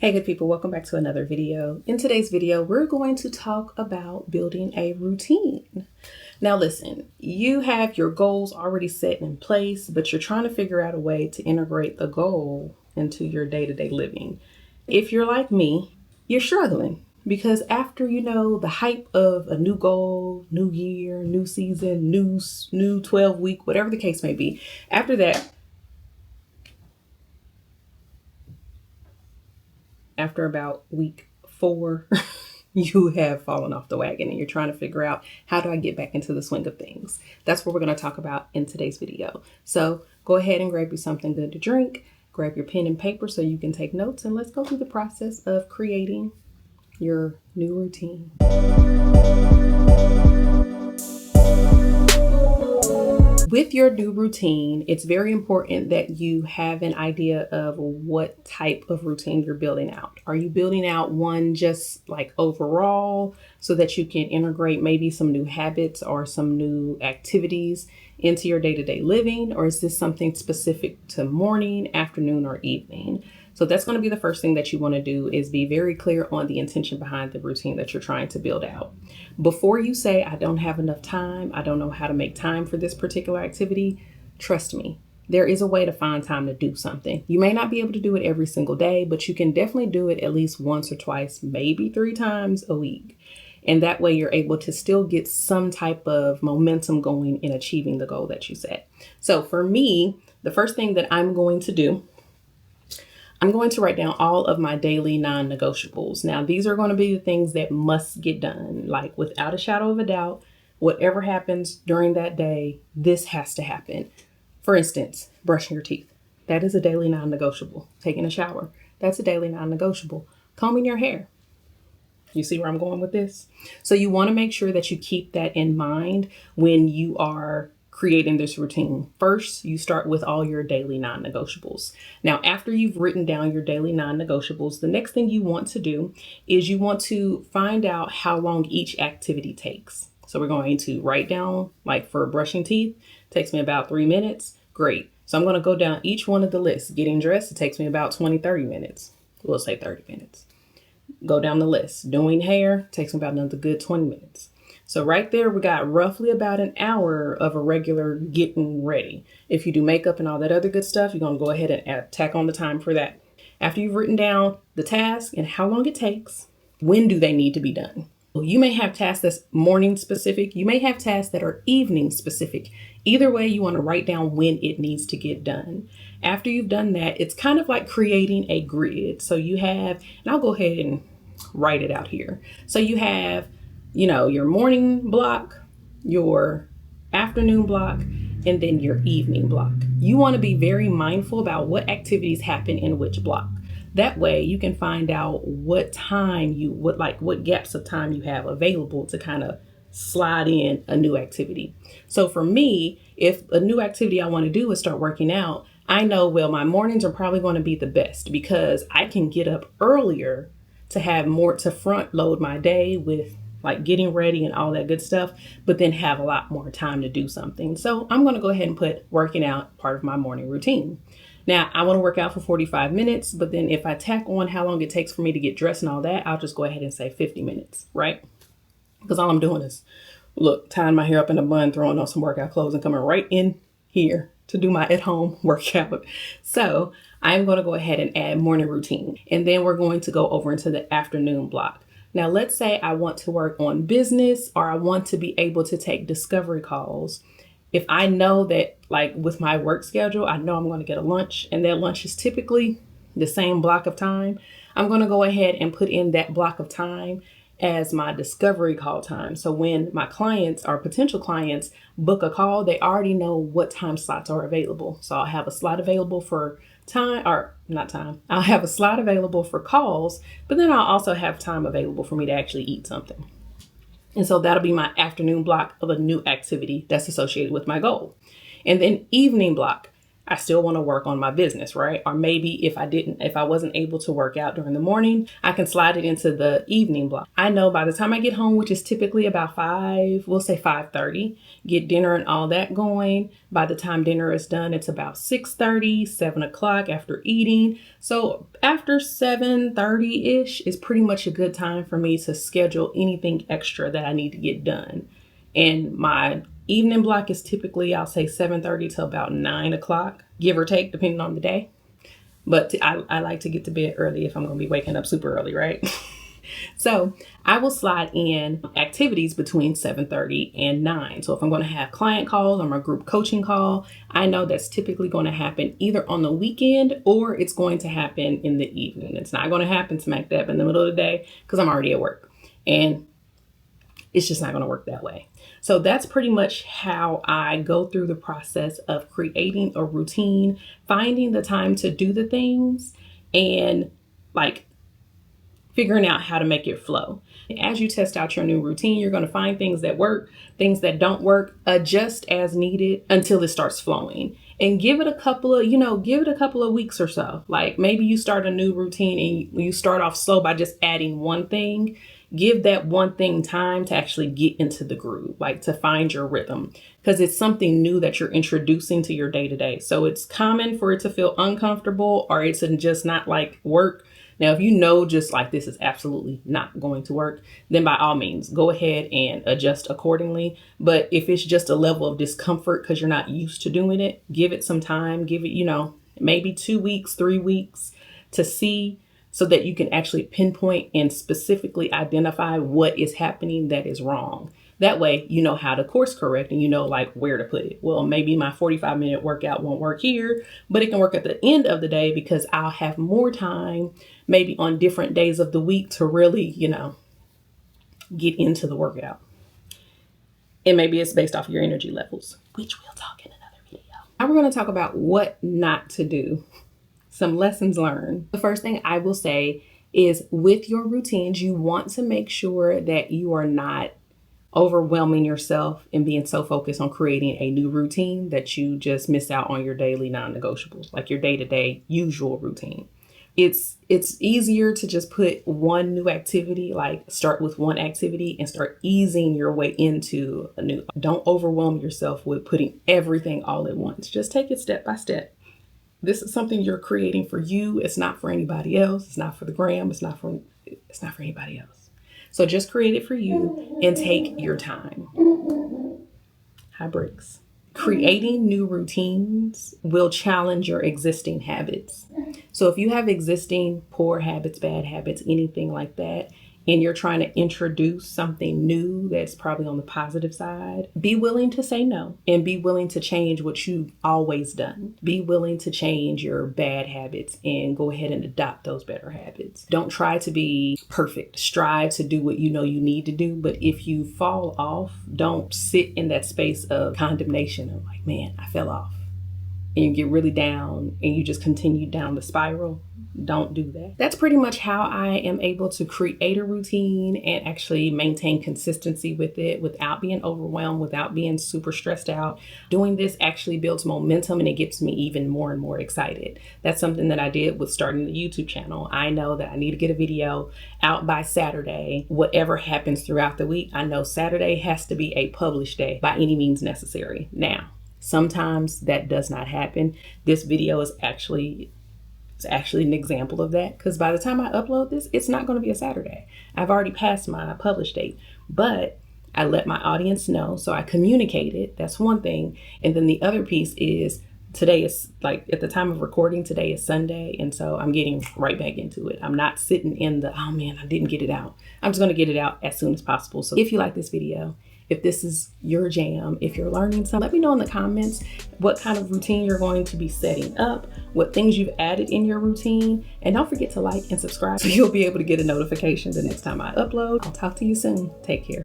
Hey good people, welcome back to another video. In today's video, we're going to talk about building a routine. Now listen, you have your goals already set in place, but you're trying to figure out a way to integrate the goal into your day-to-day living. If you're like me, you're struggling because after, the hype of a new goal, new year, new season, new 12 week, whatever the case may be, after that, after about week 4, you have fallen off the wagon and you're trying to figure out, how do I get back into the swing of things? That's what we're going to talk about in today's video. So go ahead and grab you something good to drink, grab your pen and paper so you can take notes, and let's go through the process of creating your new routine. With your new routine, it's very important that you have an idea of what type of routine you're building out. Are you building out one just like overall so that you can integrate maybe some new habits or some new activities into your day-to-day living? Or is this something specific to morning, afternoon, or evening? So that's going to be the first thing that you want to do, is be very clear on the intention behind the routine that you're trying to build out. Before you say, I don't have enough time, I don't know how to make time for this particular activity, trust me, there is a way to find time to do something. You may not be able to do it every single day, but you can definitely do it at least once or twice, maybe 3 times a week. And that way you're able to still get some type of momentum going in achieving the goal that you set. So for me, the first thing that I'm going to do, I'm going to write down all of my daily non-negotiables. Now, these are going to be the things that must get done, like without a shadow of a doubt. Whatever happens during that day, this has to happen. For instance, brushing your teeth. That is a daily non-negotiable. Taking a shower. That's a daily non-negotiable. Combing your hair. You see where I'm going with this? So you want to make sure that you keep that in mind when you are creating this routine. First, you start with all your daily non-negotiables. Now, after you've written down your daily non-negotiables, the next thing you want to do is you want to find out how long each activity takes. So we're going to write down, like for brushing teeth, takes me about 3 minutes. Great. So I'm going to go down each one of the lists. Getting dressed, it takes me about 20-30 minutes. We'll say 30 minutes. Go down the list. Doing hair takes me about another good 20 minutes. So right there, we got roughly about an hour of a regular getting ready. If you do makeup and all that other good stuff, you're going to go ahead and tack on the time for that. After you've written down the task and how long it takes, when do they need to be done? Well, you may have tasks that's morning specific. You may have tasks that are evening specific. Either way, you want to write down when it needs to get done. After you've done that, it's kind of like creating a grid. So you have, and I'll go ahead and write it out here. So you have, your morning block, your afternoon block, and then your evening block. You want to be very mindful about what activities happen in which block. That way you can find out what time what gaps of time you have available to kind of slide in a new activity. So for me, if a new activity I want to do is start working out, I know, well, my mornings are probably going to be the best because I can get up earlier to have more to front load my day with like getting ready and all that good stuff, but then have a lot more time to do something. So I'm going to go ahead and put working out part of my morning routine. Now, I want to work out for 45 minutes, but then if I tack on how long it takes for me to get dressed and all that, I'll just go ahead and say 50 minutes, right? Because all I'm doing is, tying my hair up in a bun, throwing on some workout clothes and coming right in here to do my at-home workout. So I'm going to go ahead and add morning routine. And then we're going to go over into the afternoon block. Now, let's say I want to work on business, or I want to be able to take discovery calls. If I know that, like with my work schedule, I know I'm going to get a lunch, and that lunch is typically the same block of time, I'm going to go ahead and put in that block of time as my discovery call time. So when my clients or potential clients book a call, they already know what time slots are available. So I'll have a slot available for I'll have a slot available for calls, but then I'll also have time available for me to actually eat something. And so that'll be my afternoon block of a new activity that's associated with my goal. And then evening block, I still want to work on my business, right? Or maybe if I wasn't able to work out during the morning, I can slide it into the evening block. I know by the time I get home, which is typically about 5:30, get dinner and all that going. By the time dinner is done, it's about 6:30, 7 o'clock after eating. So after 7:30-ish is pretty much a good time for me to schedule anything extra that I need to get done. And my evening block is typically, I'll say 7:30 to about 9 o'clock, give or take, depending on the day. But I like to get to bed early if I'm going to be waking up super early, right? So I will slide in activities between 7:30 and 9. So if I'm going to have client calls or my group coaching call, I know that's typically going to happen either on the weekend or it's going to happen in the evening. It's not going to happen smack dab in the middle of the day because I'm already at work. And it's just not going to work that way. So that's pretty much how I go through the process of creating a routine, finding the time to do the things, and like figuring out how to make it flow. As you test out your new routine, you're going to find things that work, things that don't work, adjust as needed until it starts flowing. And give it a couple of weeks or so. Like maybe you start a new routine and you start off slow by just adding one thing. Give that one thing time to actually get into the groove, like to find your rhythm, because it's something new that you're introducing to your day to day. So it's common for it to feel uncomfortable or it's just not like work. Now, if you know just like this is absolutely not going to work, then by all means, go ahead and adjust accordingly. But if it's just a level of discomfort because you're not used to doing it, give it some time. Give it, maybe 2 weeks, 3 weeks to see, so that you can actually pinpoint and specifically identify what is happening that is wrong. That way, you know how to course correct and you know like where to put it. Well, maybe my 45-minute workout won't work here, but it can work at the end of the day because I'll have more time, maybe on different days of the week to really, get into the workout. And maybe it's based off your energy levels, which we'll talk in another video. Now we're going to talk about what not to do. Some lessons learned. The first thing I will say is with your routines, you want to make sure that you are not overwhelming yourself and being so focused on creating a new routine that you just miss out on your daily non-negotiables, like your day-to-day usual routine. It's easier to just put one new activity, like start with one activity and start easing your way into a new. Don't overwhelm yourself with putting everything all at once. Just take it step by step. This is something you're creating for you. It's not for anybody else. It's not for the gram. It's not for anybody else. So just create it for you and take your time. High breaks. Creating new routines will challenge your existing habits. So if you have existing poor habits, bad habits, anything like that, and you're trying to introduce something new that's probably on the positive side, be willing to say no and be willing to change what you've always done. Be willing to change your bad habits and go ahead and adopt those better habits. Don't try to be perfect. Strive to do what you know you need to do. But if you fall off, don't sit in that space of condemnation of like, man, I fell off. And you get really down and you just continue down the spiral. Don't do that. That's pretty much how I am able to create a routine and actually maintain consistency with it without being overwhelmed, without being super stressed out. Doing this actually builds momentum and it gets me even more and more excited. That's something that I did with starting the YouTube channel. I know that I need to get a video out by Saturday. Whatever happens throughout the week, I know Saturday has to be a published day by any means necessary. Now, sometimes that does not happen. This video is actually an example of that, because by the time I upload this, it's not going to be a Saturday. I've already passed my publish date, but I let my audience know. So I communicated. That's one thing. And then the other piece is today is like at the time of recording, today is Sunday. And so I'm getting right back into it. I'm not sitting in the, oh man, I didn't get it out. I'm just going to get it out as soon as possible. So if you like this video, if this is your jam, if you're learning something, let me know in the comments what kind of routine you're going to be setting up, what things you've added in your routine, and don't forget to like and subscribe so you'll be able to get a notification the next time I upload. I'll talk to you soon. Take care.